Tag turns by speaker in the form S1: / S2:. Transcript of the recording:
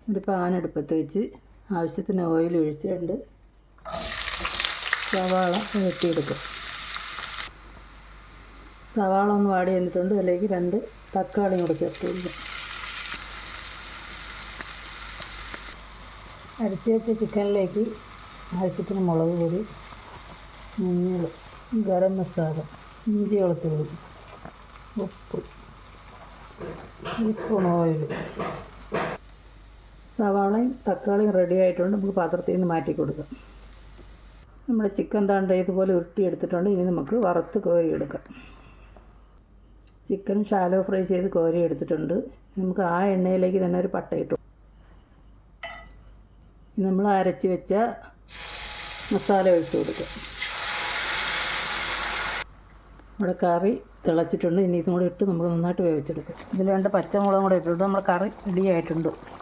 S1: ഒരു പാൻ അടുപ്പത്ത് വെച്ച് ആവശ്യത്തിന് ഓയിൽ ഒഴിച്ചുകൊണ്ട് സവാള വഴറ്റിയെടുക്കും. സവാള ഒന്ന് വാടി വന്നിട്ടുണ്ട്. അതിലേക്ക് 2 തക്കാളിയും കൂടെ ചേർത്ത് കൊടുക്കും. അരച്ച് വെച്ച ചിക്കനിലേക്ക് ആവശ്യത്തിന് മുളക് പൊടി, മഞ്ഞൾ, ഗരം മസാല, ഇഞ്ചി വെളുത്തുള്ളി, ഉപ്പ്, ടീസ്പൂൺ ഓയിൽ. സവാളയും തക്കാളിയും റെഡി ആയിട്ടുണ്ട്. നമുക്ക് പാത്രത്തിൽ നിന്ന് മാറ്റി കൊടുക്കാം. നമ്മൾ ചിക്കൻ താണ്ട ഇതുപോലെ ഉരുട്ടിയെടുത്തിട്ടുണ്ട്. ഇനി നമുക്ക് വറുത്ത് കോരിയെടുക്കാം. ചിക്കൻ ഷാലോ ഫ്രൈ ചെയ്ത് കോരിയെടുത്തിട്ടുണ്ട്. നമുക്ക് ആ എണ്ണയിലേക്ക് തന്നെ ഒരു പട്ട ഇട്ടു. നമ്മൾ അരച്ച് വെച്ച മസാല ഒഴിച്ച് കൊടുക്കുക. നമ്മുടെ കറി തിളച്ചിട്ടുണ്ട്. ഇനി ഇതും കൂടെ ഇട്ട് നമുക്ക് നന്നായിട്ട് വേവിച്ചെടുക്കാം. ഇതിൽ 2 പച്ചമുളകും കൂടെ ഇട്ടിട്ട് നമ്മുടെ കറി റെഡി ആയിട്ടുണ്ട്.